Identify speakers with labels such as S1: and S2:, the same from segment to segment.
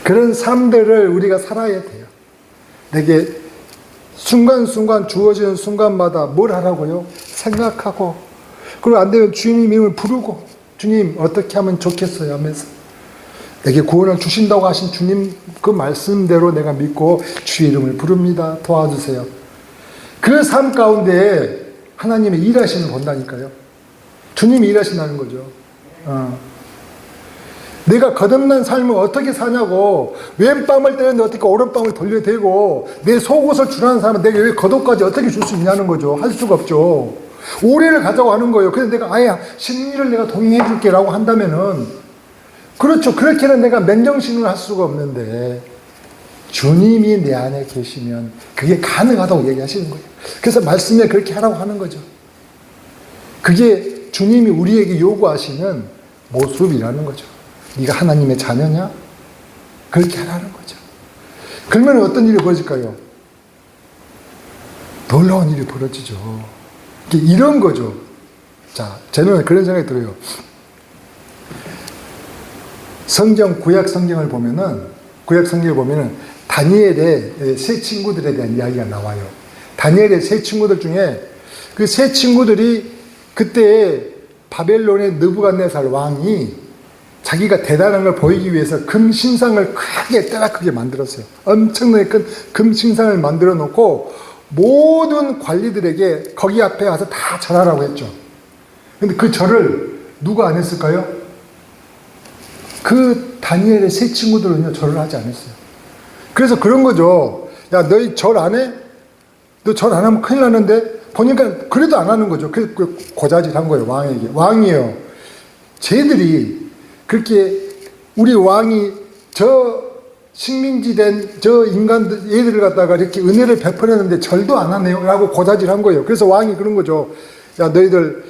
S1: 그런 삶들을 우리가 살아야 돼요. 내게 순간순간 주어지는 순간마다 뭘 하라고요? 생각하고, 그리고 안 되면 주님 이름을 부르고, 주님 어떻게 하면 좋겠어요 하면서 내게 구원을 주신다고 하신 주님 그 말씀대로 내가 믿고 주의 이름을 부릅니다. 도와주세요. 그 삶 가운데 하나님의 일하시는 본다니까요. 주님이 일하신다는 거죠. 내가 거듭난 삶을 어떻게 사냐고, 왼뺨을 때렸는데 어떻게 오른뺨을 돌려대고, 내 속옷을 주라는 사람은 내가 왜 겉옷까지 어떻게 줄 수 있냐는 거죠. 할 수가 없죠. 오래를 가자고 하는 거예요. 그래서 내가 아예 신일을 내가 동의해 줄게 라고 한다면은, 그렇죠. 그렇게는 내가 맨정신을 할 수가 없는데, 주님이 내 안에 계시면 그게 가능하다고 얘기하시는 거예요. 그래서 말씀에 그렇게 하라고 하는 거죠. 그게 주님이 우리에게 요구하시는 모습이라는 거죠. 네가 하나님의 자녀냐? 그렇게 하라는 거죠. 그러면 어떤 일이 벌어질까요? 놀라운 일이 벌어지죠. 이런 거죠. 자, 저는 그런 생각이 들어요. 구약 성경을 보면은 다니엘의 세 친구들에 대한 이야기가 나와요. 다니엘의 세 친구들 중에 그 세 친구들이 그때 바벨론의 느부갓네살 왕이 자기가 대단한 걸 보이기 위해서 금 신상을 크게 만들었어요. 엄청나게 큰 금 신상을 만들어 놓고 모든 관리들에게 거기 앞에 가서 다 절하라고 했죠. 근데 그 절을 누가 안 했을까요? 그 다니엘의 세 친구들은요, 절을 하지 않았어요. 그래서 그런 거죠. 야, 너희 절 안 해? 너 절 안 하면 큰일 나는데? 보니까 그래도 안 하는 거죠. 그래서 고자질 한 거예요, 왕에게. 왕이에요. 쟤들이 그렇게 우리 왕이 저 식민지 된 저 인간들, 얘들을 갖다가 이렇게 은혜를 베풀었는데 절도 안 하네요. 라고 고자질 한 거예요. 그래서 왕이 그런 거죠. 야, 너희들,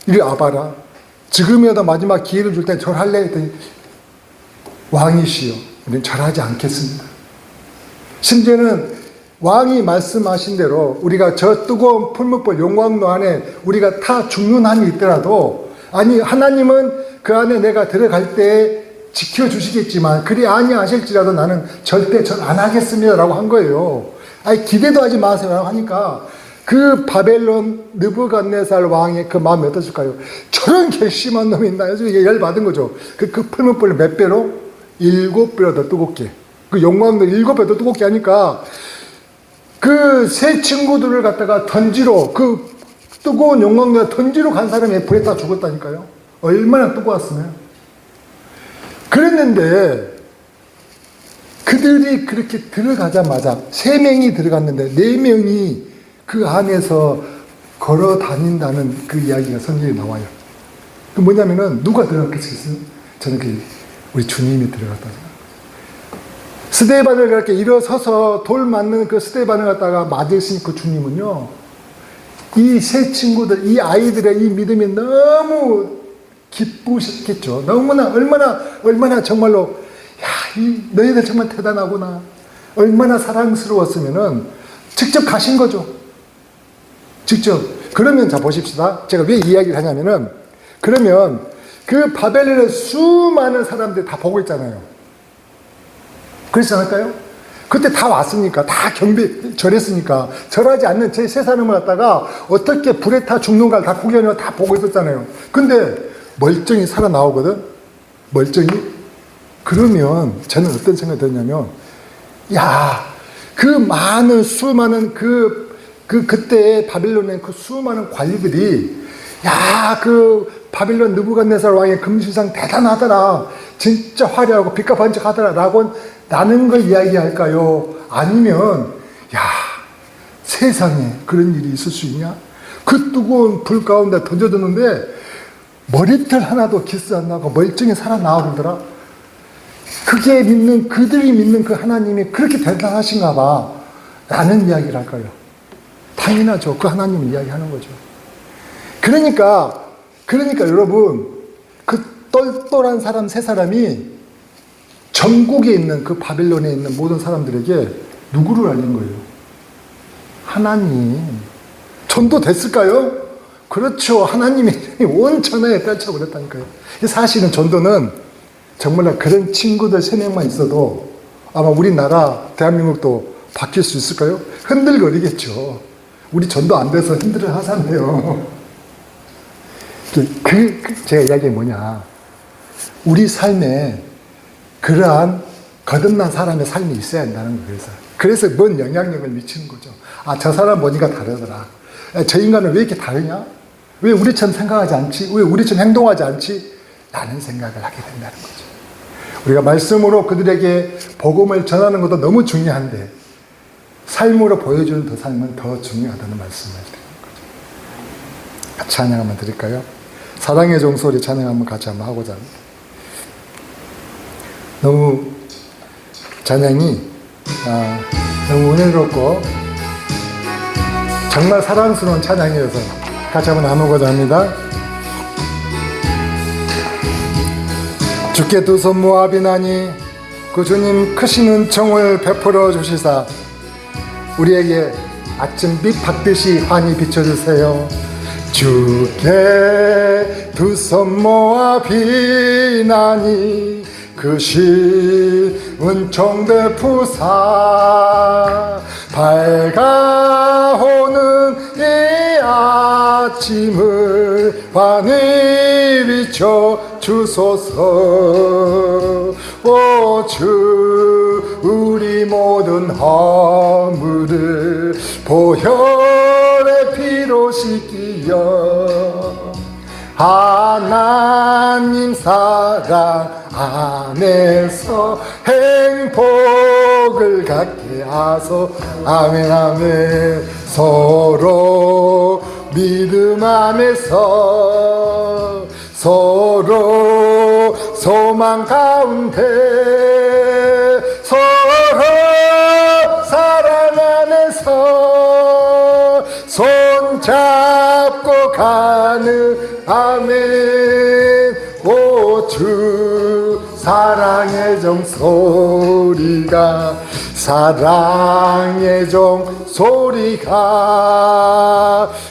S1: 이리 와봐라. 지금이라도 마지막 기회를 줄 때 절할래? 했더니 왕이시여, 우리는 절하지 않겠습니다. 심지어는 왕이 말씀하신 대로 우리가 저 뜨거운 풀무불 용광로 안에 우리가 타 죽는 한이 있더라도, 아니 하나님은 그 안에 내가 들어갈 때 지켜주시겠지만 그리 아니하실지라도 나는 절대 절 안 하겠습니다 라고 한 거예요. 아니 기대도 하지 마세요 라고 하니까 그 바벨론 느부갓네살 왕의 그 마음이 어떠실까요? 저런 괘씸한 놈이 있나 해서 열받은 거죠. 그 풀무불을 몇 배로? 7배로 더 뜨겁게, 그 용광로 7배 더 뜨겁게 하니까 그 세 친구들을 갖다가 던지러, 그 뜨거운 용광로에 던지러 간 사람이 불에 다 죽었다니까요. 얼마나 뜨거웠으면. 그랬는데 그들이 그렇게 들어가자마자 3명이 들어갔는데 4명이 그 안에서 걸어 다닌다는 그 이야기가 성경에 나와요. 그 뭐냐면은 누가 들어갔겠어요? 저는 우리 주님이 들어갔다 생각해요. 스데반을 그렇게 일어서서 돌 맞는 그 스데반을 갖다가 맞으신 그 주님은요, 이 세 친구들, 이 아이들의 이 믿음이 너무 기쁘셨겠죠. 얼마나 정말로, 야, 너희들 정말 대단하구나. 얼마나 사랑스러웠으면은 직접 가신 거죠. 직접. 그러면 자 보십시다. 제가 왜 이야기를 하냐면은, 그러면 그 바벨론의 수많은 사람들이 다 보고 있잖아요. 그렇지 않을까요? 그때 다 왔으니까, 다 절했으니까, 절하지 않는 제 세 사람을 갖다가 어떻게 불에 타 죽는가를 다 구경하고 다 보고 있었잖아요. 근데 멀쩡히 살아나오거든? 멀쩡히? 그러면 저는 어떤 생각이 들었냐면, 야, 그 많은 수많은 그때 바벨론의 그 수많은 관리들이, 야, 그 바벨론 느부갓네살 왕의 금신상 대단하더라. 진짜 화려하고 빛과 반짝하더라. 라고 나는 걸 이야기할까요? 아니면, 야, 세상에 그런 일이 있을 수 있냐? 그 뜨거운 불 가운데 던져졌는데 머리털 하나도 기스 안 나고 멀쩡히 살아나오더라. 그들이 믿는 그 하나님이 그렇게 대단하신가 봐. 라는 이야기를 할까요? 당연하죠. 그 하나님 이야기하는 거죠. 그러니까 여러분, 그 똘똘한 사람 세 사람이 전국에 있는 그 바벨론에 있는 모든 사람들에게 누구를 알린 거예요? 하나님. 전도됐을까요? 그렇죠. 하나님이 온 천하에 펼쳐버렸다니까요. 사실은 전도는 정말 그런 친구들 3명만 있어도 아마 우리나라 대한민국도 바뀔 수 있을까요? 흔들거리겠죠. 우리 전도 안 돼서 흔들을 하잖아요. 제가 이야기가 뭐냐, 우리 삶에 그러한 거듭난 사람의 삶이 있어야 한다는 거예요. 그래서 뭔 영향력을 미치는 거죠. 아, 저 사람 보니까 다르더라. 저 인간은 왜 이렇게 다르냐? 왜 우리처럼 생각하지 않지? 왜 우리처럼 행동하지 않지? 라는 생각을 하게 된다는 거죠. 우리가 말씀으로 그들에게 복음을 전하는 것도 너무 중요한데 삶으로 보여주는 더 삶은 더 중요하다는 말씀을 드리는 거죠. 찬양 한번 드릴까요? 사랑의 종소리 찬양 한번 같이 한번 하고자 합니다. 너무 찬양이 너무 은혜롭고 정말 사랑스러운 찬양이어서 같이 한번 나누고자 합니다. 주께 두 손 모아 비나니 그 주님 크신 은총을 베풀어 주시사 우리에게 아침빛 받듯이 환히 비춰주세요. 주께 두 손 모아 비나니 크신 은총 베푸사 밝아오는 이 아침을 환히 비춰 주소서. 오 주 우리 모든 허물을 보혈의 피로 씻기여 하나님 사랑 안에서 행복을 갖게 하소. 아멘 아멘. 서로 믿음 안에서 서로 소망 가운데 서로 사랑 안에서 손잡고 가는 아멘. 오 주 사랑의 종소리가 사랑의 종소리가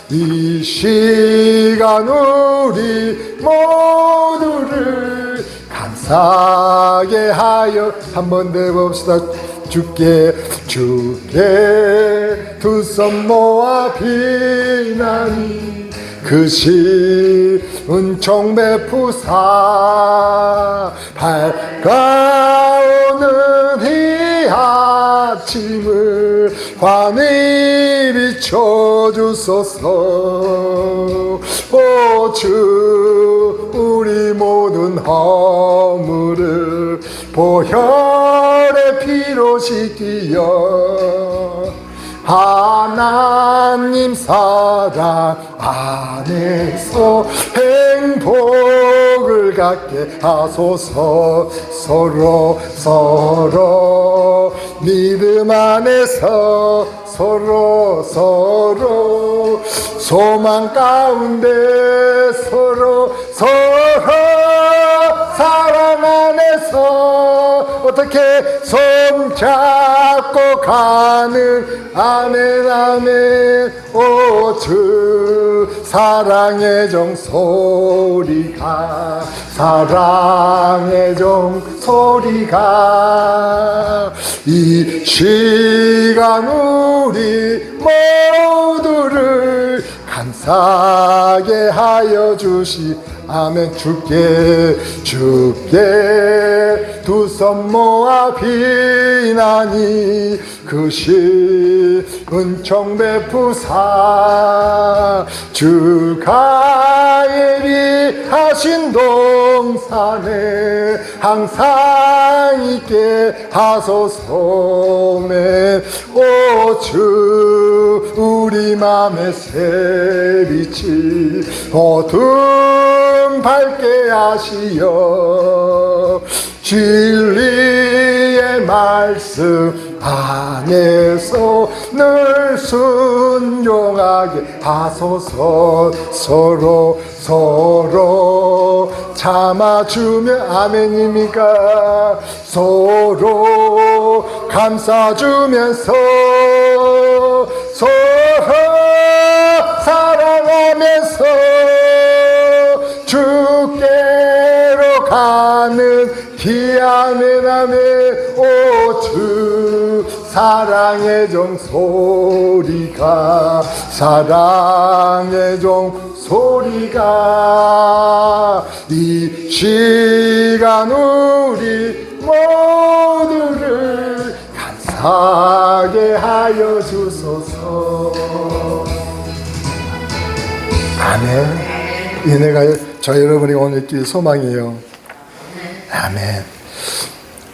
S1: 이 시간 우리 모두를 감사하게 하여 한번 더 해봅시다. 주께 두 손 모아 비나니 크신 은총 베푸사 밝아오는 이 아침을 환히 비춰주소서. 오 주 우리 모든 허물을 보혈의 피로 씻기여 하나님 사랑 안에서 행복을 갖게 하소서. 서로 믿음 안에서 서로 소망 가운데 서로 사랑 안에서 어떻게 손잡고 가는 아멘 아멘. 오 주 사랑의 종소리가 사랑의 종소리가 이 시간 우리 모두를 감사하게 하여 주시 아멘. 주께 두 손 모아 비나니 크신 은총 베푸사 주가 예비하신 동산에 항상 있게 하소서네. 오 주 우리 맘의 새빛이 어둠 밝게 하시어 진리의 말씀 안에서 늘 순종하게 하소서. 서로 참아주며 아멘입니까? 서로 감싸주면서 서로 사랑하면서 주께로 가는 아멘 아멘 오주 사랑의 종소리가 사랑의 종소리가 이 시간 우리 모두를 감사하게 하여 주소서. 아멘. 은혜가 저 여러분이 오늘 길 소망이에요. 아멘.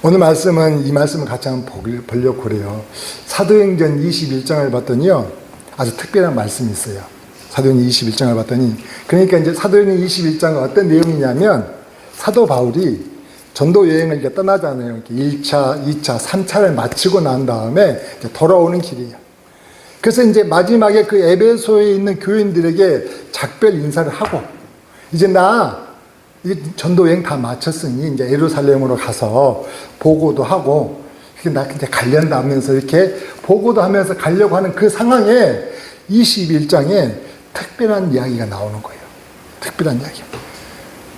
S1: 오늘 말씀은 이 말씀을 같이 한번 보려고 그래요. 사도행전 21장을 봤더니요, 아주 특별한 말씀이 있어요. 사도행전 21장을 봤더니, 그러니까 이제 사도행전 21장은 어떤 내용이냐면, 사도 바울이 전도 여행을 이제 떠나잖아요. 1차, 2차, 3차를 마치고 난 다음에 이제 돌아오는 길이에요. 그래서 이제 마지막에 그 에베소에 있는 교인들에게 작별 인사를 하고, 이제 나 전도 여행 다 마쳤으니 이제 예루살렘으로 가서 보고도 하고, 나 이제 가련다 하면서 이렇게 보고도 하면서 가려고 하는 그 상황에 21장에 특별한 이야기가 나오는 거예요. 특별한 이야기.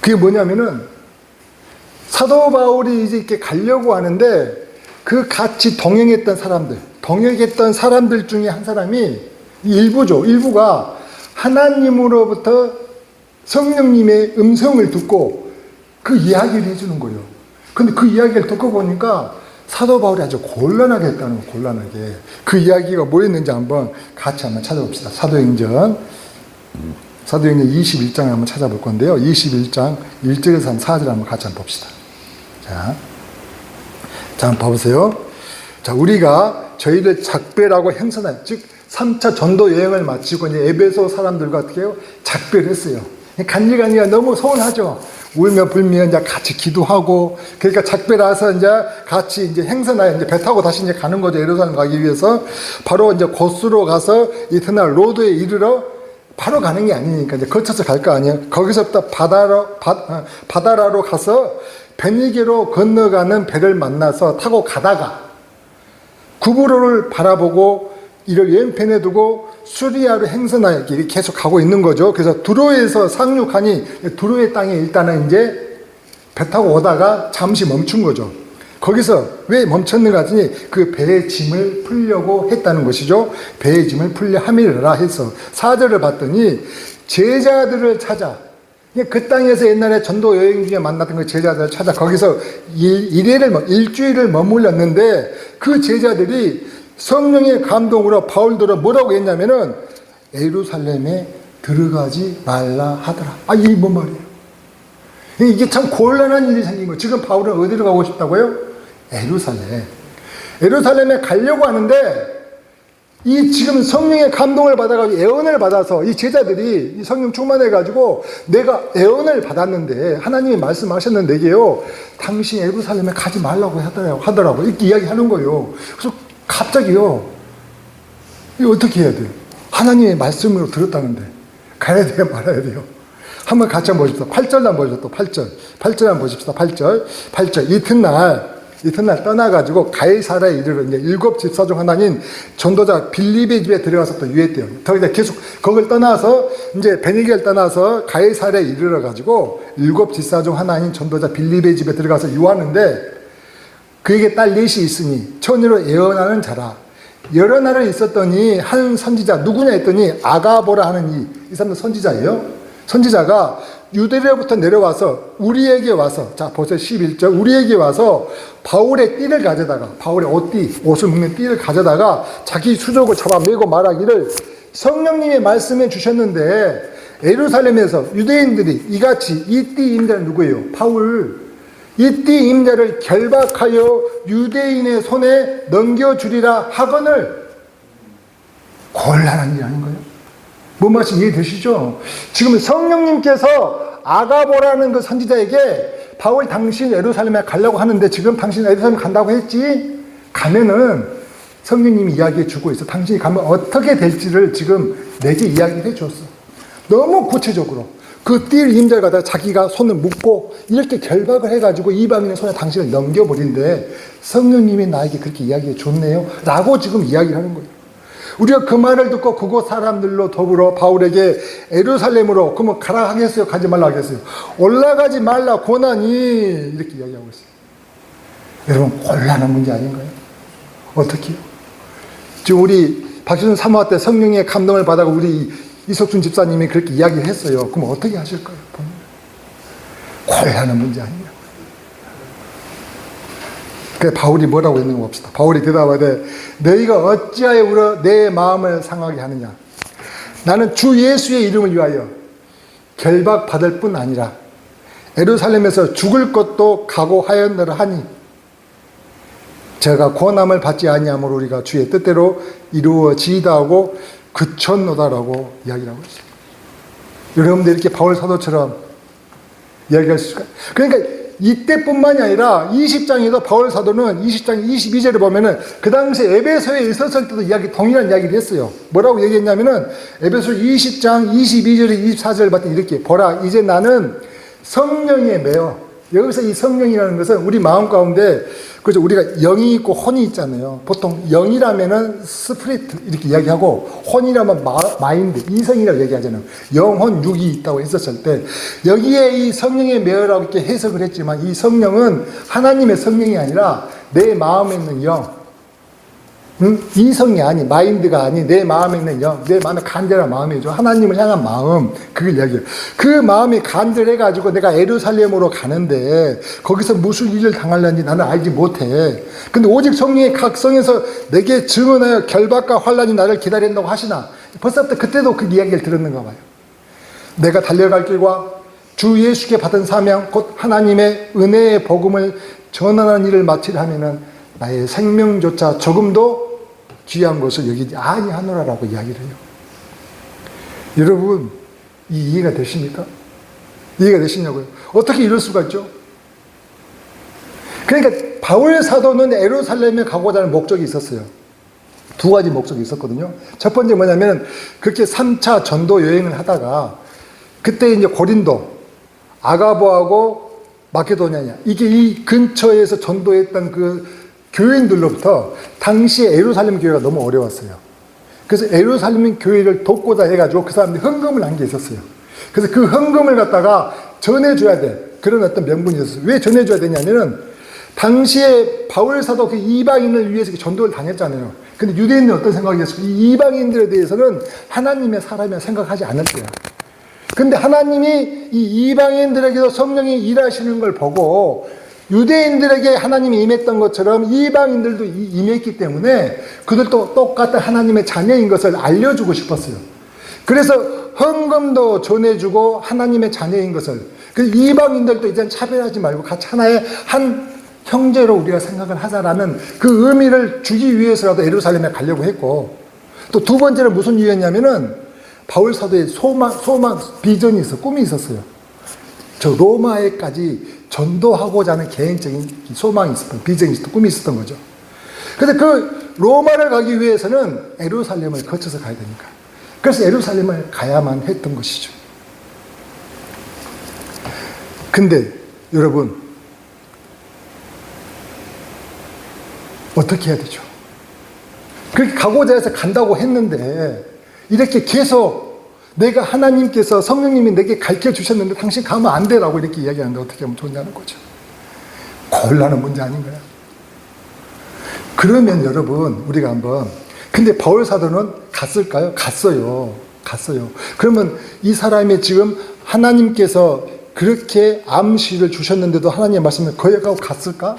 S1: 그게 뭐냐면은 사도 바울이 이제 이렇게 가려고 하는데 그 같이 동행했던 사람들 중에 한 사람이 일부가 하나님으로부터 성령님의 음성을 듣고 그 이야기를 해주는 거예요. 근데 그 이야기를 듣고 보니까 사도 바울이 아주 곤란하게 했다는 거예요. 곤란하게. 그 이야기가 뭐였는지 한번 같이 한번 찾아봅시다. 사도행전 21장을 한번 찾아볼 건데요. 21장 1절에서 4절 한번 같이 한번 봅시다. 자, 한번 봐보세요. 자, 우리가 저희를 작별하고 행선한, 즉 3차 전도 여행을 마치고 이제 에베소 사람들과 어떻게 해요? 작별했어요. 간질간질가 너무 서운하죠. 울며 불며 이제 같이 기도하고, 그러니까 작별해서 이제 같이 이제 행선하여 이제 배 타고 다시 이제 가는 거죠. 예루살렘 가기 위해서. 바로 이제 고스로 가서 이튿날 로드에 이르러 바로 가는 게 아니니까 이제 거쳐서 갈 거 아니에요. 거기서부터 바다라로 가서 베니게로 건너가는 배를 만나서 타고 가다가 구브로를 바라보고 이를 왼편에 두고 수리아로 행선하여 계속 가고 있는 거죠. 그래서 두로에서 상륙하니 두로의 땅에 일단은 이제 배 타고 오다가 잠시 멈춘 거죠. 거기서 왜 멈췄는가 하더니 그 배의 짐을 풀려고 했다는 것이죠. 배의 짐을 풀려 함이라 해서 4절을 봤더니 제자들을 찾아, 그 땅에서 옛날에 전도 여행 중에 만났던 그 제자들을 찾아 거기서 일주일을 머물렀는데 그 제자들이 성령의 감동으로 바울들은 뭐라고 했냐면은 예루살렘에 들어가지 말라 하더라. 이게 뭔 말이에요? 이게 참 곤란한 일이 생긴 거예요. 지금 바울은 어디로 가고 싶다고요? 예루살렘에 가려고 하는데 이 지금 성령의 감동을 받아가지고 애언을 받아서 이 제자들이 이 성령 충만해가지고 내가 애언을 받았는데 하나님이 말씀하셨는데 이게요, 당신 예루살렘에 가지 말라고 하더라고. 이렇게 이야기하는 거예요. 그래서 갑자기요, 이거 어떻게 해야 돼요? 하나님의 말씀으로 들었다는데 가야 돼요, 말아야 돼요? 한번 같이 한번 보십시다. 8절 한번 보십시다. 8절 한번 보십시다. 8절. 이튿날 떠나가지고 가이사라에 이르러 이제 7 집사 중 하나인 전도자 빌립의 집에 들어가서 또 유했대요. 더 이제 계속 그걸 떠나서 이제 베니게를 떠나서 가이사라에 이르러 가지고 7 집사 중 하나인 전도자 빌립의 집에 들어가서 유하는데 그에게 딸 넷이 있으니 처녀로 예언하는 자라. 여러 날을 있었더니 한 선지자 누구냐 했더니 아가보라 하는 이 사람도 선지자예요. 선지자가 유대로부터 내려와서 우리에게 와서, 자 보세요. 11절 우리에게 와서 바울의 띠를 가져다가, 바울의 옷을 묶는 띠를 가져다가 자기 수족을 잡아 메고 말하기를 성령님의 말씀해 주셨는데 예루살렘에서 유대인들이 이같이 이 띠 임자는 누구예요? 바울. 이 띠 임자를 결박하여 유대인의 손에 넘겨주리라 하거늘. 곤란한 일 아닌 거예요? 뭔 말씀 이해되시죠? 지금 성령님께서 아가보라는 그 선지자에게 바울이 당신 예루살렘에 가려고 하는데 지금 당신 예루살렘 간다고 했지? 가면은 성령님이 이야기해 주고 있어. 당신이 가면 어떻게 될지를 지금 내게 이야기를 해 줬어. 너무 구체적으로. 그 띠를 임자를 갖다가 자기가 손을 묶고 이렇게 결박을 해가지고 이방인의 손에 당신을 넘겨버린데 성령님이 나에게 그렇게 이야기해 줬네요. 라고 지금 이야기를 하는 거예요. 우리가 그 말을 듣고 그곳 사람들로 더불어 바울에게 예루살렘으로 그러면 가라 하겠어요? 가지 말라 하겠어요? 올라가지 말라 고나니 이렇게 이야기하고 있어요. 여러분, 곤란한 문제 아닌가요? 어떻게요? 지금 우리 박효준 사모아 때 성령의 감동을 받아 우리 이석준 집사님이 그렇게 이야기를 했어요. 그럼 어떻게 하실까요? 곤란한 문제 아니에요. 그래서 바울이 뭐라고 했는 거 봅시다. 바울이 대답하되 너희가 어찌하여 울어 내 마음을 상하게 하느냐. 나는 주 예수의 이름을 위하여 결박받을 뿐 아니라 예루살렘에서 죽을 것도 각오하였느라 하니 제가 권함을 받지 아니하므로 우리가 주의 뜻대로 이루어지이다 하고 그쳤노다라고 이야기를 하고 있어요. 여러분들 이렇게 바울 사도처럼 이야기할 수 있을까요? 그러니까 이때뿐만이 아니라 20장에도 바울 사도는 20장 22절에 보면은 그 당시에 에베소에 있었을 때도 동일한 이야기를 했어요. 뭐라고 얘기했냐면은 에베소 20장 22절에 24절을 봤더니 이렇게 보라 이제 나는 성령에 매여. 여기서 이 성령이라는 것은 우리 마음 가운데 그죠 우리가 영이 있고 혼이 있잖아요. 보통 영이라면은 스피리트 이렇게 이야기하고 혼이라면 마인드 이성이라고 얘기하잖아요. 영혼 육이 있다고 했었을 때 여기에 이 성령의 매여라고 이렇게 해석을 했지만 이 성령은 하나님의 성령이 아니라 내 마음에 있는 영, 이성이 아니 마인드가 아니 내 마음에 있는 영, 내 마음에 간절한 마음이죠. 하나님을 향한 마음 그걸 이야기해요. 그 마음이 간절해가지고 내가 예루살렘으로 가는데 거기서 무슨 일을 당하려는지 나는 알지 못해. 근데 오직 성령의 각성에서 내게 증언하여 결박과 환란이 나를 기다린다고 하시나 벌써부터 그때도 그 이야기를 들었는가 봐요. 내가 달려갈 길과 주 예수께 받은 사명 곧 하나님의 은혜의 복음을 전하는 일을 마치려 하면은 나의 생명조차 조금도 귀한 것을 여기지 아니하노라라고 이야기를 해요. 여러분 이해가 되십니까? 이해가 되시냐고요? 어떻게 이럴 수가 있죠? 그러니까 바울 사도는 예루살렘에 가고자 하는 목적이 있었어요. 두 가지 목적이 있었거든요. 첫 번째 뭐냐면 그렇게 3차 전도 여행을 하다가 그때 이제 고린도, 아가보하고 마케도냐냐 이게 이 근처에서 전도했던 그 교인들로부터 당시에 예루살렘 교회가 너무 어려웠어요. 그래서 예루살렘 교회를 돕고자 해가지고 그 사람들이 헌금을 한 게 있었어요. 그래서 그 헌금을 갖다가 전해줘야 돼. 그런 어떤 명분이 있었어요. 왜 전해줘야 되냐면은 당시에 바울 사도 그 이방인을 위해서 전도를 당했잖아요. 근데 유대인들은 어떤 생각이었어요? 이 이방인들에 대해서는 하나님의 사람이라 생각하지 않을 거야. 근데 하나님이 이 이방인들에게도 성령이 일하시는 걸 보고 유대인들에게 하나님이 임했던 것처럼 이방인들도 임했기 때문에 그들도 똑같은 하나님의 자녀인 것을 알려주고 싶었어요. 그래서 헌금도 전해주고 하나님의 자녀인 것을 그 이방인들도 이제 차별하지 말고 같이 하나의 한 형제로 우리가 생각을 하자라는 그 의미를 주기 위해서라도 예루살렘에 가려고 했고 또 두 번째는 무슨 이유였냐면은 바울 사도의 소망, 비전이 있어, 꿈이 있었어요. 저 로마에까지 전도하고자 하는 개인적인 소망이 있었던, 비전이 있었던, 꿈이 있었던 거죠. 그런데 그 로마를 가기 위해서는 예루살렘을 거쳐서 가야 되니까. 그래서 예루살렘을 가야만 했던 것이죠. 근데 여러분, 어떻게 해야 되죠? 그렇게 가고자 해서 간다고 했는데, 이렇게 계속 내가 하나님께서 성령님이 내게 가르쳐 주셨는데 당신 가면 안 되라고 이렇게 이야기하는데 어떻게 하면 좋냐는 거죠. 곤란한 문제 아닌가요? 그러면 여러분 우리가 한번 근데 바울 사도는 갔을까요? 갔어요. 그러면 이 사람이 지금 하나님께서 그렇게 암시를 주셨는데도 하나님의 말씀을 거역하고 갔을까?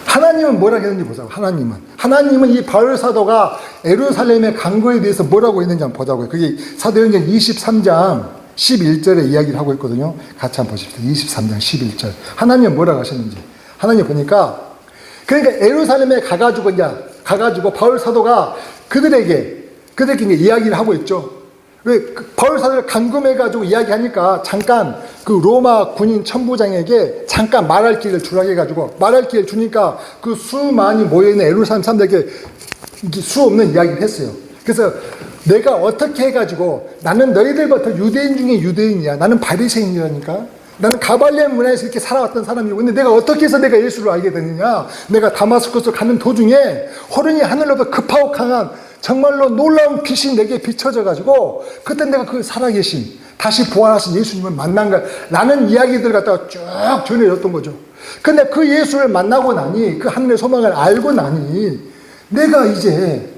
S1: 하나님은 뭐라고 했는지 보자고. 하나님은 이 바울 사도가 예루살렘에 간 거에 대해서 뭐라고 했는지 한번 보자고요. 그게 사도행전 23장 11절에 이야기를 하고 있거든요. 같이 한번 보십시오. 23장 11절. 하나님은 뭐라고 하셨는지. 하나님 보니까 그러니까 예루살렘에 가가지고 바울 사도가 그들에게 이제 이야기를 하고 있죠. 왜 바울 사도를 감금해가지고 이야기하니까 잠깐 그 로마 군인 천부장에게 잠깐 말할 기회를 주라고 해가지고 말할 기회를 주니까 그 수많이 모여있는 예루살렘 사람들에게 수 없는 이야기를 했어요. 그래서 내가 어떻게 해가지고 나는 너희들부터 유대인 중에 유대인이야. 나는 바리새인이라니까. 나는 가발리안 문화에서 이렇게 살아왔던 사람이고 근데 내가 어떻게 해서 내가 예수를 알게 됐느냐. 내가 다마스커스로 가는 도중에 호련히 하늘로부터 급하고 강한 정말로 놀라운 빛이 내게 비춰져가지고 그때 내가 그 살아계신 다시 부활하신 예수님을 만난 거야 라는 이야기들 갖다가 쭉 전해졌던 거죠. 근데 그 예수를 만나고 나니, 그 하늘의 소망을 알고 나니, 내가 이제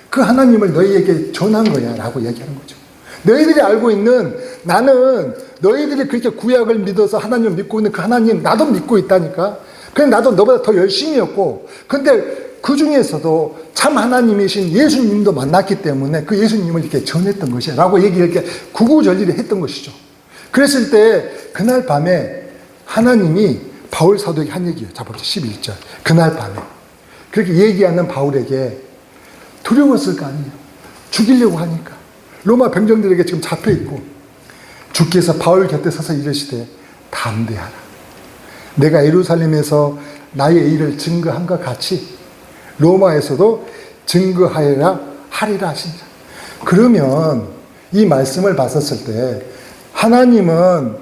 S1: 그 하나님을 너희에게 전한 거야 라고 얘기하는 거죠. 너희들이 알고 있는, 나는 너희들이 그렇게 구약을 믿어서 하나님을 믿고 있는 그 하나님 나도 믿고 있다니까. 그래 나도 너보다 더 열심히 했고, 근데 그 중에서도 참 하나님이신 예수님도 만났기 때문에 그 예수님을 이렇게 전했던 것이야 라고 이렇게 구구절절히 했던 것이죠. 그랬을 때 그날 밤에 하나님이 바울 사도에게 한 얘기예요. 자 봅시다. 11절. 그날 밤에 그렇게 얘기하는 바울에게 두려웠을 거 아니에요. 죽이려고 하니까. 로마 병정들에게 지금 잡혀있고, 주께서 바울 곁에 서서 이르시되 담대하라. 내가 예루살렘에서 나의 일을 증거함과 같이 로마에서도 증거하리라 하시니라. 그러면 이 말씀을 봤었을 때 하나님은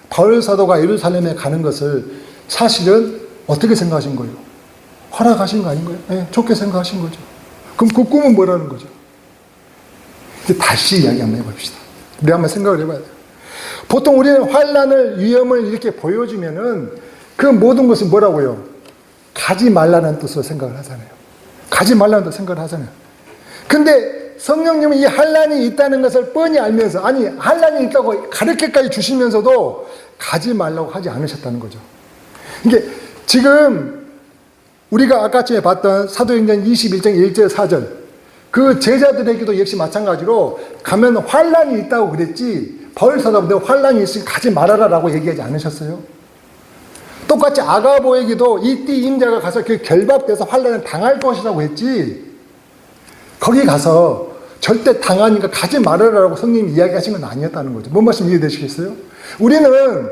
S1: 바울 사도가 예루살렘에 가는 것을 사실은 어떻게 생각하신 거예요? 허락하신 거 아닌가요? 네, 좋게 생각하신 거죠. 그럼 그 꿈은 뭐라는 거죠? 다시 이야기 한번 해봅시다. 우리 한번 생각을 해봐야 돼요. 보통 우리는 환난을, 위험을 이렇게 보여주면은 그 모든 것은 뭐라고요? 가지 말라는 뜻으로 생각을 하잖아요. 가지 말라는 뜻으로 생각을 하잖아요. 근데 성령님은 이 환난이 있다는 것을 뻔히 알면서, 아니 환난이 있다고 가르쳐까지 주시면서도 가지 말라고 하지 않으셨다는 거죠. 이게 지금 우리가 아까쯤에 봤던 사도행전 21장 1절 4절, 그 제자들에게도 역시 마찬가지로 가면 환난이 있다고 그랬지, 바울 사도가 환난이 있으니 가지 말아라 라고 얘기하지 않으셨어요? 똑같이 아가보에게도 이 띠 임자가 가서 그 결박돼서 환난을 당할 것이라고 했지, 거기 가서 절대 당하니까 가지 말아라라고 성령님이 이야기하신 건 아니었다는 거죠. 뭔 말씀 이해되시겠어요? 우리는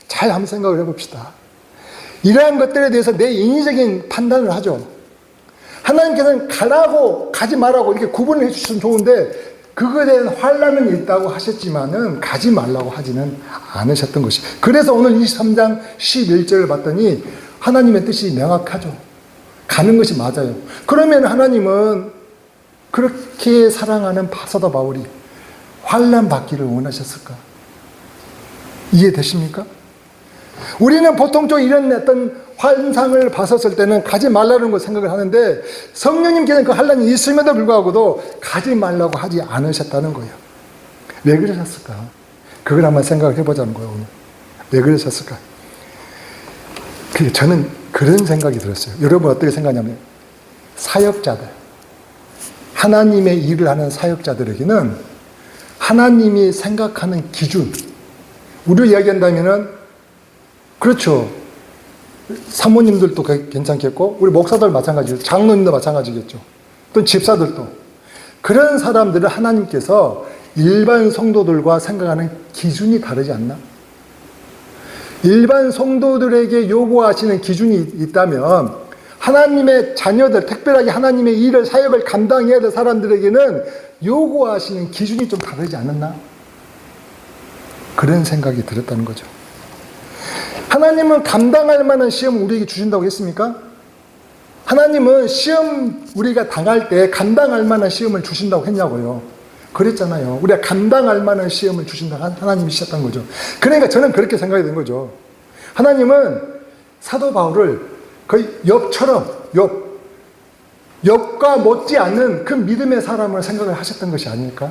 S1: 잘 한번 생각을 해봅시다. 이러한 것들에 대해서 내 인위적인 판단을 하죠. 하나님께서는 가라고 가지 말라고 이렇게 구분을 해주시면 좋은데, 그거에 대한 환난은 있다고 하셨지만은 가지 말라고 하지는 않으셨던 것이. 그래서 오늘 23장 11절을 봤더니 하나님의 뜻이 명확하죠. 가는 것이 맞아요. 그러면 하나님은 그렇게 사랑하는 사도 바울이 환난 받기를 원하셨을까? 이해되십니까? 우리는 보통 좀 이런 어떤 환상을 봤었을 때는 가지 말라는 걸 생각을 하는데, 성령님께서는 그 환난이 있음에도 불구하고도 가지 말라고 하지 않으셨다는 거예요. 왜 그러셨을까? 그걸 한번 생각을 해보자는 거예요, 오늘. 왜 그러셨을까? 저는 그런 생각이 들었어요. 여러분 어떻게 생각하냐면, 사역자들, 하나님의 일을 하는 사역자들에게는 하나님이 생각하는 기준, 우리로 이야기한다면은, 그렇죠. 사모님들도 괜찮겠고, 우리 목사들 마찬가지죠. 장로님도 마찬가지겠죠. 또 집사들도. 그런 사람들을 하나님께서 일반 성도들과 생각하는 기준이 다르지 않나? 일반 성도들에게 요구하시는 기준이 있다면, 하나님의 자녀들, 특별하게 하나님의 일을, 사역을 감당해야 될 사람들에게는 요구하시는 기준이 좀 다르지 않았나? 그런 생각이 들었다는 거죠. 하나님은 감당할 만한 시험을 우리에게 주신다고 했습니까? 하나님은 시험 우리가 당할 때 감당할 만한 시험을 주신다고 했냐고요. 그랬잖아요. 우리가 감당할 만한 시험을 주신다고 하나님이셨던 거죠. 그러니까 저는 그렇게 생각이 된 거죠. 하나님은 사도 바울을 거의 욥과 못지않은 그 믿음의 사람을 생각을 하셨던 것이 아닐까?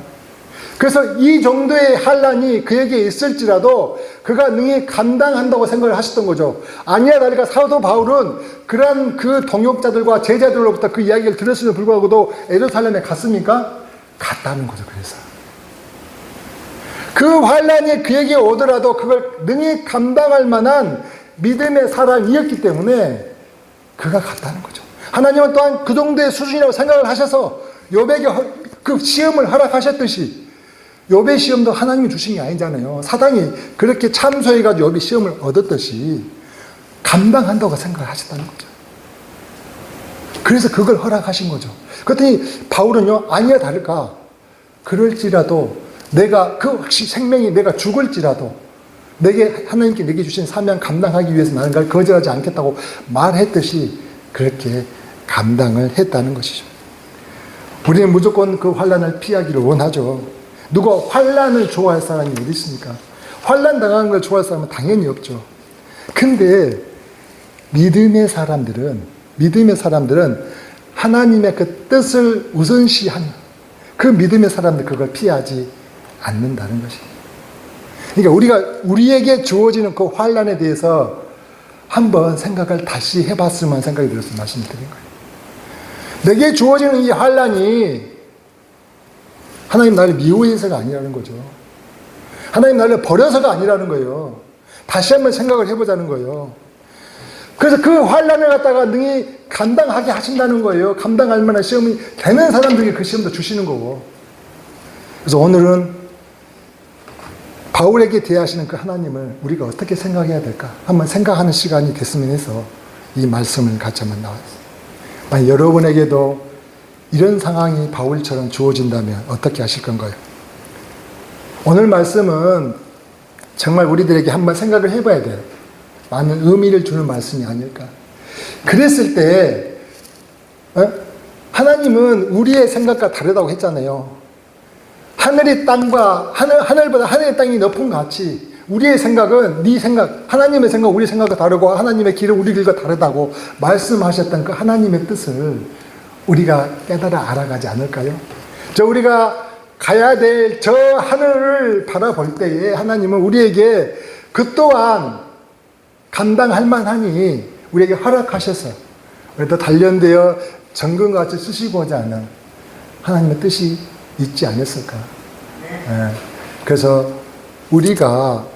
S1: 그래서 이 정도의 환난이 그에게 있을지라도 그가 능히 감당한다고 생각을 하셨던 거죠. 아니야 다를까 사도 바울은 그러한 그 동역자들과 제자들로부터 그 이야기를 들었음에도 불구하고도 예루살렘에 갔습니까? 갔다는 거죠. 그래서 그 환난이 그에게 오더라도 그걸 능히 감당할 만한 믿음의 사람이었기 때문에 그가 갔다는 거죠. 하나님은 또한 그 정도의 수준이라고 생각을 하셔서 욥에게 그 시험을 허락하셨듯이, 욥의 시험도 하나님이 주신 게 아니잖아요. 사단이 그렇게 참소해가지고 욥이 시험을 얻었듯이 감당한다고 생각을 하셨다는 거죠. 그래서 그걸 허락하신 거죠. 그랬더니 바울은요, 아니야 다를까, 그럴지라도 내가 그 혹시 생명이 내가 죽을지라도 하나님께 내게 주신 사명 감당하기 위해서 나는 그걸 거절하지 않겠다고 말했듯이 그렇게 감당을 했다는 것이죠. 우리는 무조건 그 환난을 피하기를 원하죠. 누가 환난을 좋아할 사람이 어디 있습니까? 환난 당하는 걸 좋아할 사람은 당연히 없죠. 근데 믿음의 사람들은 하나님의 그 뜻을 우선시하는 그 믿음의 사람들 그걸 피하지 않는다는 것입니다. 그러니까 우리에게 주어지는 그 환난에 대해서 한번 생각을 다시 해봤으면 생각이 들어서 말씀드린 거예요. 내게 주어지는 이 환난이 하나님 나를 미워해서가 아니라는 거죠. 하나님 나를 버려서가 아니라는 거예요. 다시 한번 생각을 해보자는 거예요. 그래서 그 환난을 갖다가 능히 감당하게 하신다는 거예요. 감당할 만한 시험이 되는 사람들에게 그 시험도 주시는 거고. 그래서 오늘은 바울에게 대하시는 그 하나님을 우리가 어떻게 생각해야 될까? 한번 생각하는 시간이 됐으면 해서 이 말씀을 같이 한번 나왔어요. 만약 여러분에게도 이런 상황이 바울처럼 주어진다면 어떻게 하실 건가요? 오늘 말씀은 정말 우리들에게 한번 생각을 해봐야 돼요. 많은 의미를 주는 말씀이 아닐까. 그랬을 때 하나님은 우리의 생각과 다르다고 했잖아요. 하늘의 땅과 하늘보다 하늘의 땅이 높은 같이 우리의 생각은 네 생각, 하나님의 생각, 우리 생각과 다르고 하나님의 길은 우리 길과 다르다고 말씀하셨던 그 하나님의 뜻을 우리가 깨달아 알아가지 않을까요? 우리가 가야 될 저 하늘을 바라볼 때에 하나님은 우리에게 그 또한 감당할 만하니 우리에게 허락하셔서 우리도 단련되어 정금같이 쓰시고자 하는 하나님의 뜻이 있지 않았을까. 그래서 우리가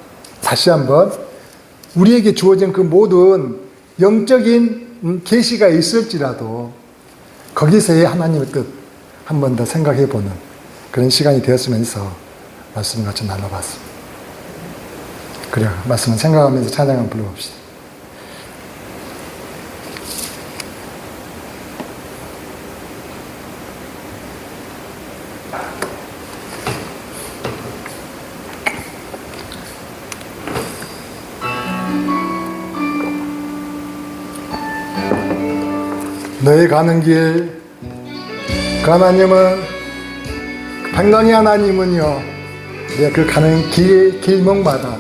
S1: 다시 한번 우리에게 주어진 그 모든 영적인 계시가 있을지라도 거기서의 하나님의 뜻 한 번 더 생각해 보는 그런 시간이 되었으면서 말씀을 같이 나눠봤습니다. 그래요. 말씀을 생각하면서 찬양 한번 불러봅시다. 너의 가는 길, 그 하나님은, 평강의 하나님은요, 그 가는 길목마다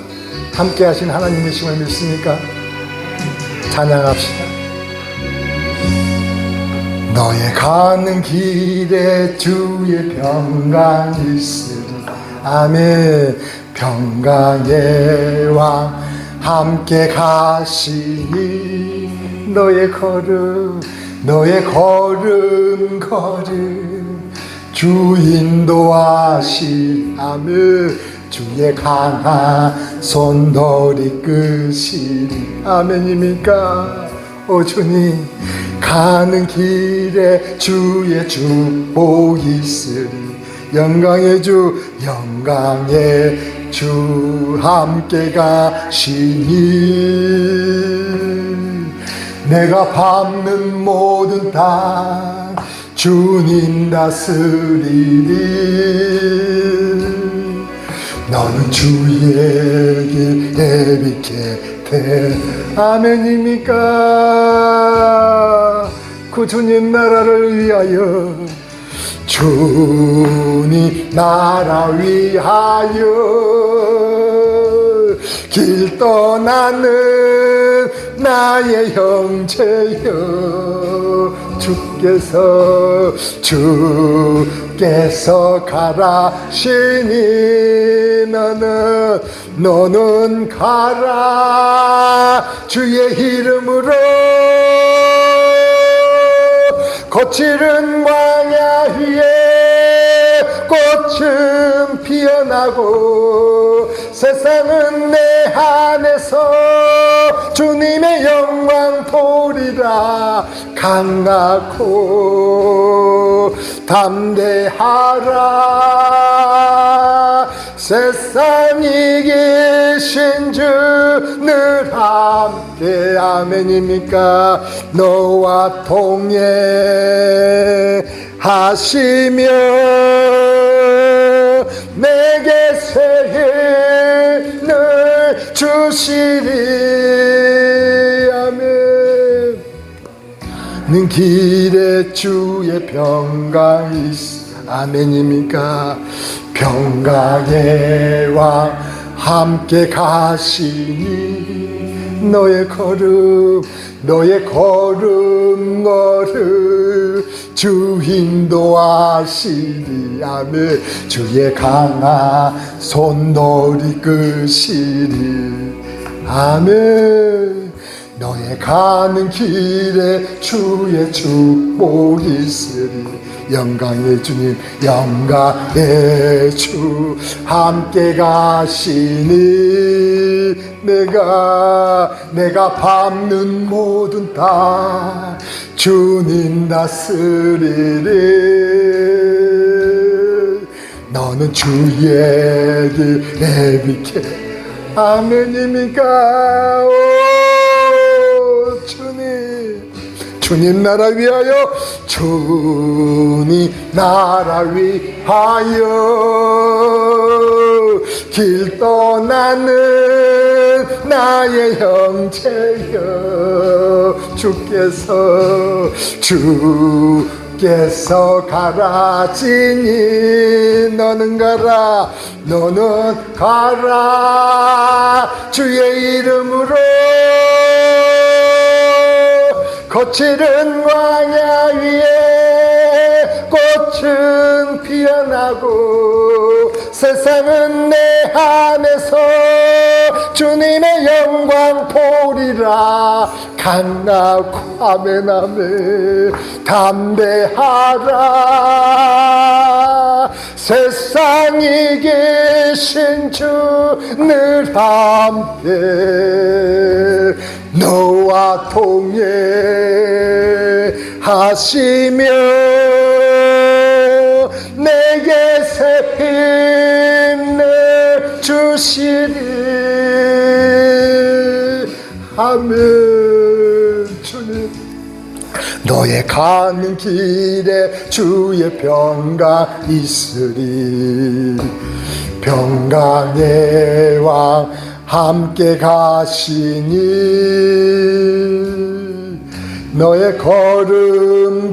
S1: 함께 하신 하나님이심을 믿습니까? 찬양합시다. 너의 가는 길에 주의 평강이 있으리. 아멘. 평강의 왕 함께 가시니 너의 걸음 주 인도하시. 아멘. 주의 강한 손들이 끄시리. 아멘입니까? 오 주님, 가는 길에 주의 축복이 있으리. 영광의 주 함께 가시니 내가 밟는 모든 땅 주님 다스리리. 너는 주의 길 예비케 되. 아멘입니까? 그 주님 나라를 위하여, 주님 나라 위하여 길 떠나는 나의 형제여, 주께서 가라시니 너는 가라. 주의 이름으로 거칠은 광야 위에 꽃은 피어나고 세상은 내 안에서 주님의 영광 보리라. 강하고 담대하라. 세상 이기신 주 늘 함께. 아멘입니까? 너와 동행하시며 내게 새 힘을 주시리. 아멘. 는 길에 주의 평강이 있어. 아멘입니까? 평강의 왕 함께 가시니 너의 걸음 주 인도하시리. 아멘. 주의 강한 손 너를 이끄시리. 아멘. 너의 가는 길에 주의 축복이 있으리. 영광의 주님, 영광의 주 함께 가시니 내가 밟는 모든 땅 주님 다스리리. 너는 주의 길에 비켜. 아멘입니까? 오 주님 나라 위하여, 주님 나라 위하여 길 떠나는 나의 형제여, 주께서 가라지니 너는 가라 주의 이름으로. 거칠은 광야 위에 꽃은 피어나고 세상은 내 안에서 주님의 영광 보리라. 강하고 아멘 아멘 담대하라. 세상에 계신 주 늘 함께 너와 동행하시며 내게 새 힘을 주시리. 아멘. 주님 너의 가는 길에 주의 평강 있으리. 평강의 왕 함께 가시니 너의 걸음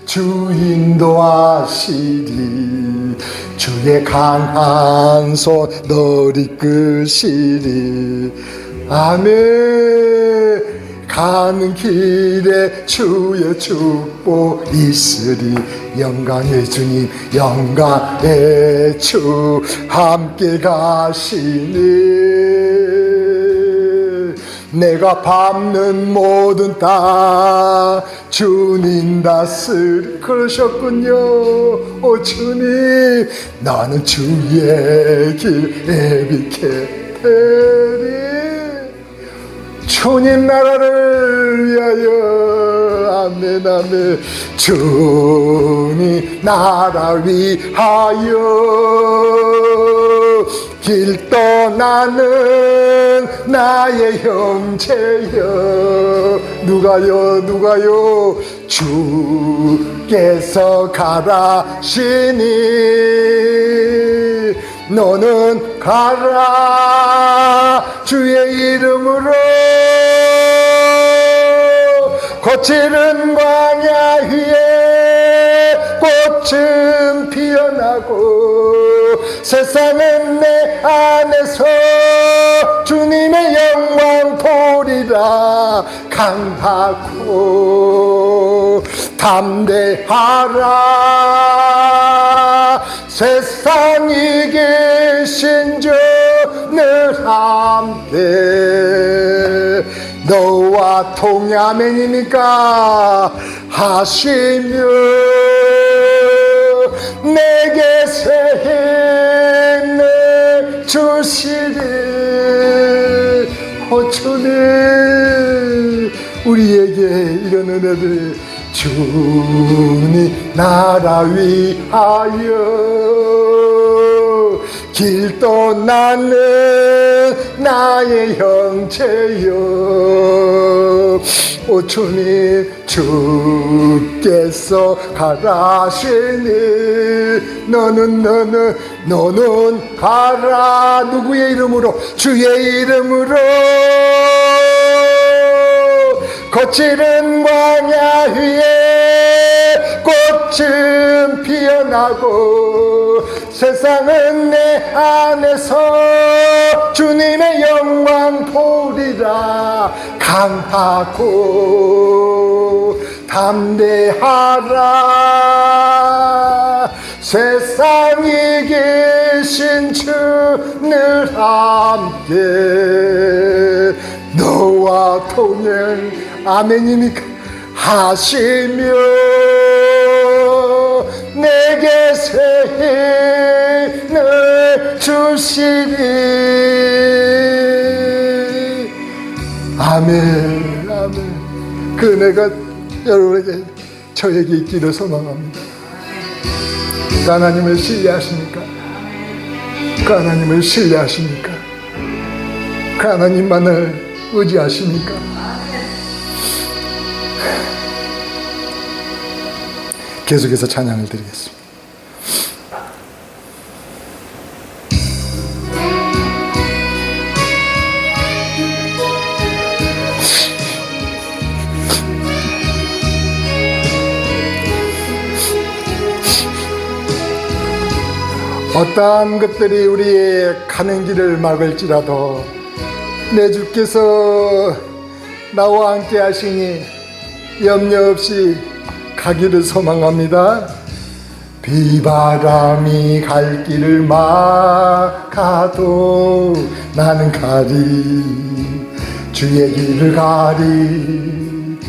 S1: 주 인도하시리. 주의 강한 손 너를 이끄시리. 아멘. 가는 길에 주의 축복 있으리. 영광의 주님, 영광의 주 함께 가시니 내가 밟는 모든 땅 주님 다스리. 그러셨군요. 오 주님, 나는 주의 길에 비켜리. 주님 나라를 위하여. 아멘 아멘. 주님 나라 위하여 길 떠나는 나의 형제여. 누가요? 주께서 가라시니 너는 가라 주의 이름으로. 거칠은 광야 위에 꽃은 피어나고 세상은 내 안에서 주님의 영광 보리라. 강하고 담대하라. 세상에 계신 주 늘 함께 너와 동행. 아멘이니까 하시며 내게 새 힘을 주시리. 주님 우리에게 이런 은혜를 주님 나라 위하여 길 떠나는 나의 형제여. 오 주님 주께서 가라시니 너는 가라. 누구의 이름으로? 주의 이름으로. 거칠은 광야 위에 꽃은 피어나고 세상은 내 안에서 주님의 영광 보리라. 강하고 담대하라. 세상에 계신 주늘 함께 너와 동행 아멘이니까 하시며 내게 새 힘을 주시리. 아멘 아멘. 그 은혜가 여러분에게 저에게 있기를 소망합니다. 그 하나님을 신뢰하십니까? 그 하나님을 신뢰하십니까? 그 하나님만을 의지하십니까? 계속해서 찬양을 드리겠습니다. 어떠한 것들이 우리의 가는 길을 막을지라도 내 주께서 나와 함께 하시니 염려 없이 가기를 소망합니다. 비바람이 갈 길을 막아도 나는 가리. 주의 길을 가리.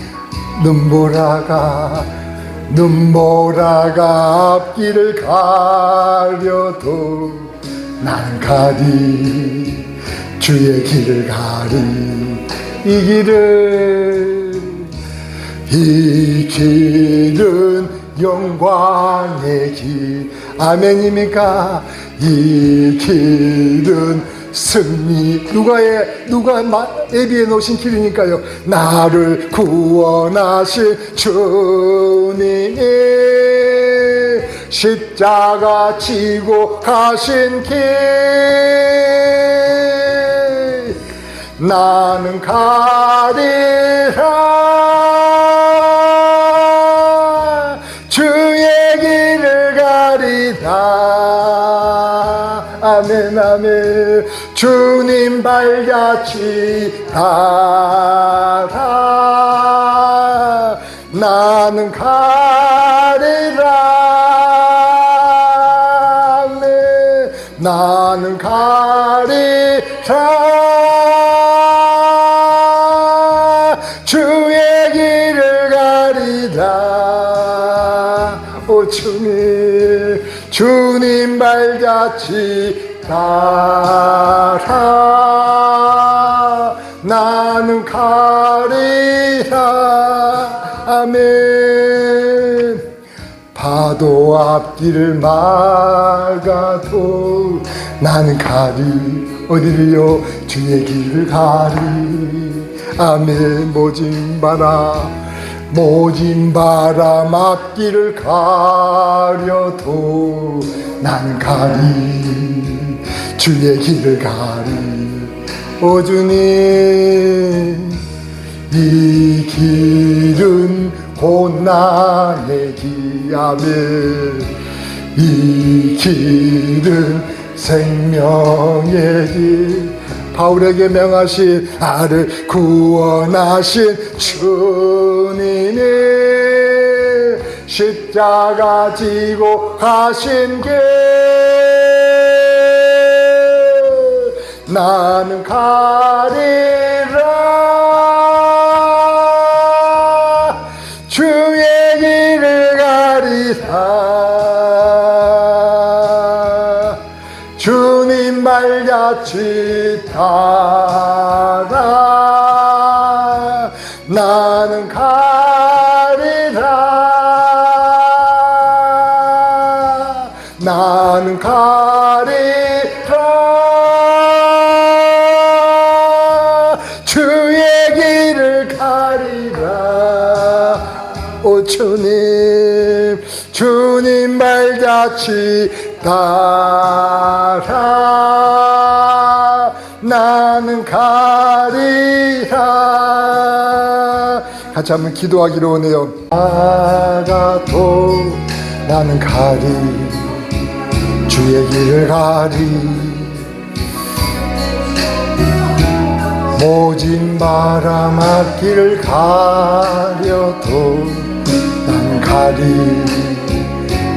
S1: 눈보라가 앞길을 가려도 나는 가리. 주의 길을 가리. 이 길은 영광의 길. 아멘입니까? 이 길은 승리. 누가 예비해 놓으신 길이니까요. 나를 구원하신 주님이 십자가 지고 가신 길. 나는 가리라. 주의 길을 가리라. 아멘 아멘. 주님 발자취 따라 나는 가리라. 아멘. 나는 가리라. 주의 길을 가리라. 오 주님 발자취 따라 나는 가리라. 아멘. 파도 앞길을 막아도 나는 가리. 어디를요? 주의 길을 가리. 아멘. 모진 바람 앞길을 가려도 나는 가리. 주의 길을 가리. 오 주님, 이 길은 고난의 길. 아멘. 이 길은 생명의 길. 바울에게 명하신 나를 구원하신 주님이 십자가 지고 가신 길. 나는 가리라. 주의 길을 가리라. 주님 발자취 따라 나는 가리라. 나는 가리라. 주의 길을 가리라. 오 주님 발자취 따라 나는 가리라. 같이 한번 기도하기로 오네요. 나가도 나는 가리. 주의 길을 가리 모진 바람 앞길을 가려도 난 가리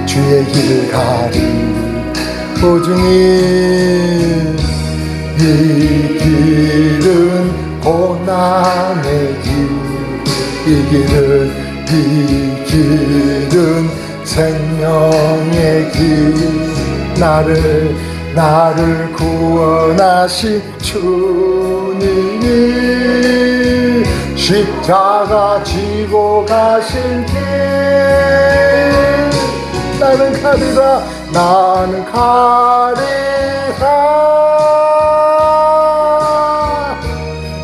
S1: 주의 길을 가리 오 주님 이 길은 고난의 길 이 길은 생명의 길 나를 구원하신 주님이 십자가 지고 가신 길 나는 가리라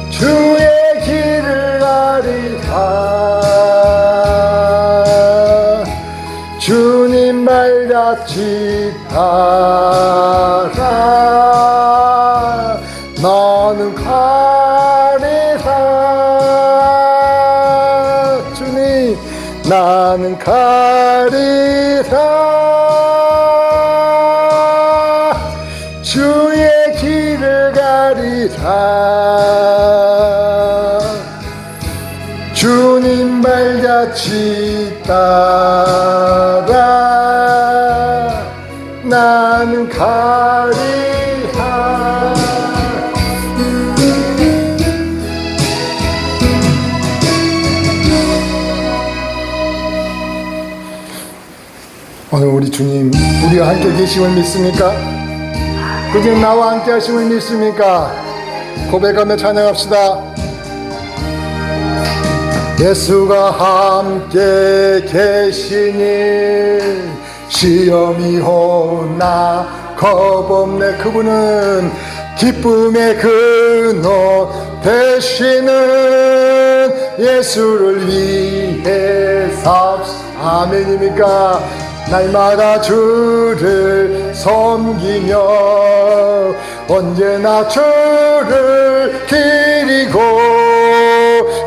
S1: 주의 길을 가리라 주님 발자취 따라 나는 가리라 주님 나는 가리라 주의 길을 가리라 주님 발자취 따라 나는 가리라 오늘 우리 주님 우리와 함께 계심을 믿습니까? 그중 나와 함께 하심을 믿습니까? 고백하며 찬양합시다. 예수가 함께 계시니 시험이 오나 겁없네 그분은 기쁨의 근원 되시는 예수를 위해 삽시다. 아멘입니까? 날마다 주를 섬기며 언제나 주를 기리고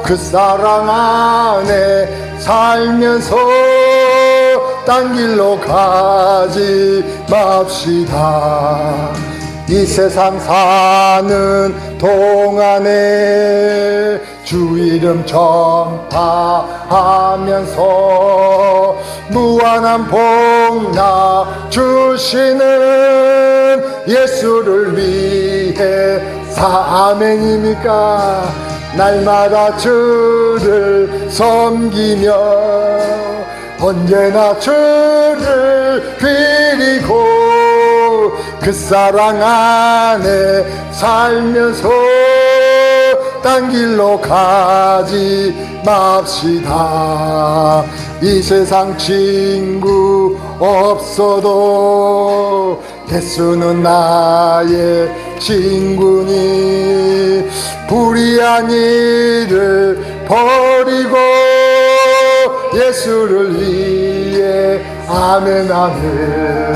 S1: 그 사랑 안에 살면서 딴 길로 가지 맙시다. 이 세상 사는 동안에 주 이름 전파하면서 무한한 복나 주시는 예수를 위해 아멘입니까? 날마다 주를 섬기며 언제나 주를 기리고 그 사랑 안에 살면서 딴 길로 가지 맙시다. 이 세상 친구 없어도 예수는 나의 친구니 불의한 일을 버리고 예수를 위해 아멘 아멘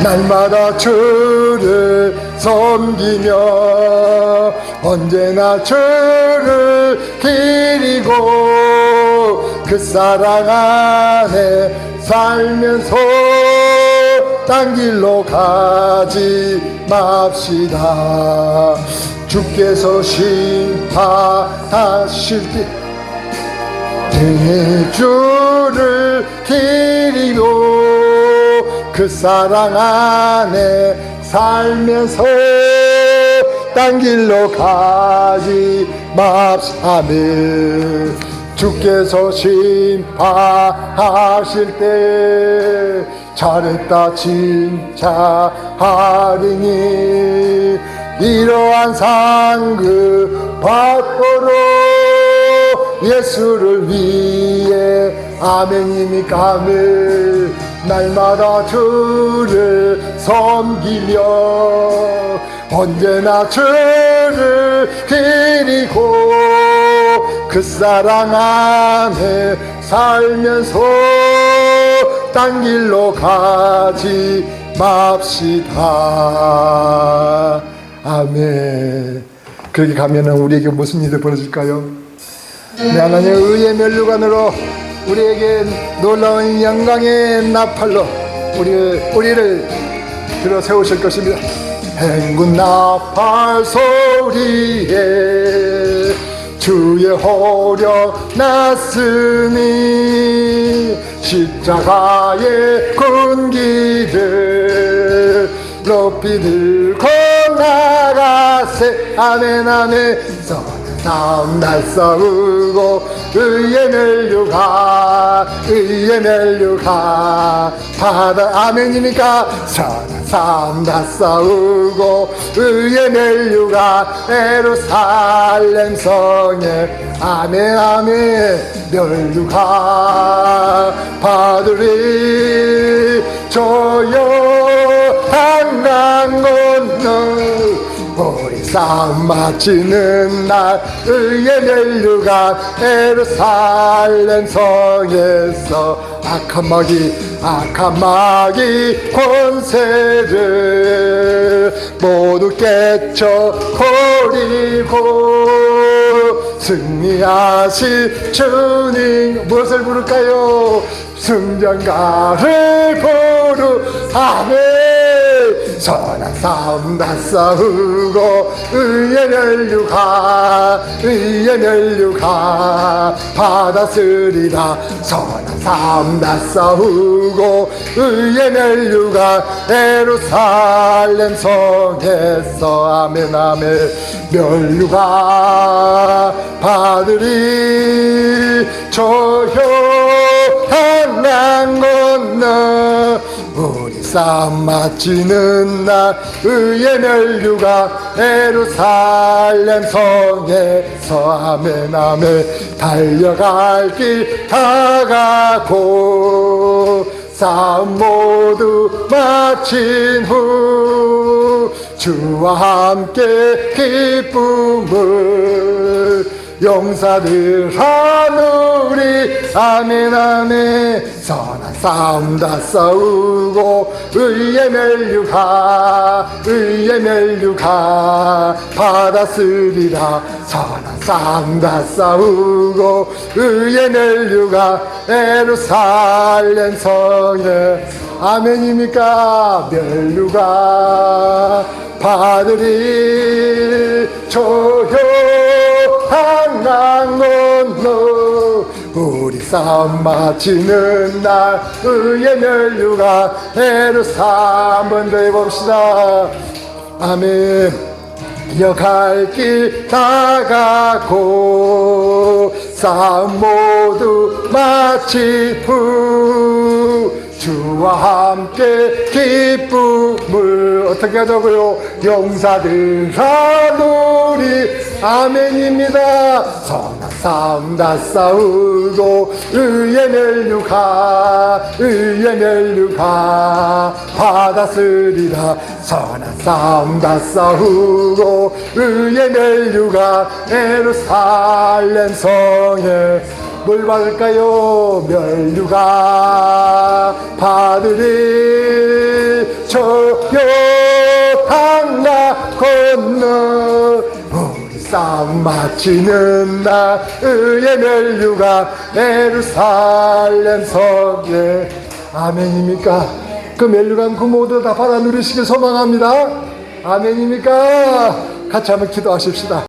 S1: 날마다 주를 섬기며 언제나 주를 기리고 그 사랑 안에 살면서 딴 길로 가지 맙시다. 주께서 심판하실 때 주를 기리고 그 사랑 안에 살면서 딴 길로 가지 맙시다. 주께서 심판하실 때 잘했다 칭찬하리니 이러한 상급 받도록 예수를 위해 아멘입니까? 아멘. 날마다 주를 섬기며 언제나 주를 기리고 그 사랑 안에 살면서 딴 길로 가지 맙시다. 아멘. 그렇게 가면은 우리에게 무슨 일이 벌어질까요? 네, 하나님의 의의 면류관으로 우리에게 놀라운 영광의 나팔로 우리를 들어 세우실 것입니다. 행군 나팔 소리에 주의 호령 났으니 십자가의 군기를 높이 들고 나가세. 아멘 아멘. 싸움 날 싸우고 의의 멸류가 바다. 아멘이니까 싸움 다 싸우고 의의 멸류가 예루살렘 성에. 아멘 아멘. 멸류가 받으리 조용한 강 건너 우리 싸움 마치는 날 의의 멸류가 예루살렘 성에서 악한 마귀 권세를 모두 깨쳐 버리고 승리하신 주님. 무엇을 부를까요? 승전가를 부르. 아멘. 선한 싸움 다 싸우고 의의 멸류가 받았으리라. 선한 싸움 다 싸우고 의의 멸류가 예루살렘 성에서. 아멘 아멘. 멸류가 받으리 조용한 강 건너 우리 싸움 마치는 날 의의 멸류가 예루살렘 성에서. 아멘 아멘. 달려갈 길 다가고 싸움 모두 마친 후 주와 함께 기쁨을 용사들 하누리. 아멘 아멘. 선한 싸움 다 싸우고 의의 멸류가 받았으리라. 선한 싸움 다 싸우고 의의 멸류가 예루살렘 성에. 아멘입니까? 멸류가 받으리 조용한 강 건너 우리 싸움 마치는 날 의의 멸류가 예루살렘. 한번 더 해봅시다. 아멘. 이어갈 길 다가고 싸움 모두 마친 후 주와 함께 기쁨을 어떻게 하자고요? 용사들 하누리. 아멘입니다. 선한 싸움 다 싸우고 의의 멸류가 받았으리라. 선한 싸움 다 싸우고 의의 멸류가 예루살렘 성에. 뭘 받을까요? 멸류가 받으리 조용한 강 건너 우리 싸움 마치는 날 의의 멸류가 예루살렘 성에. 아멘입니까? 그 멸류관 그 모두 다 받아 누리시길 소망합니다. 아멘입니까? 같이 한번 기도하십시다.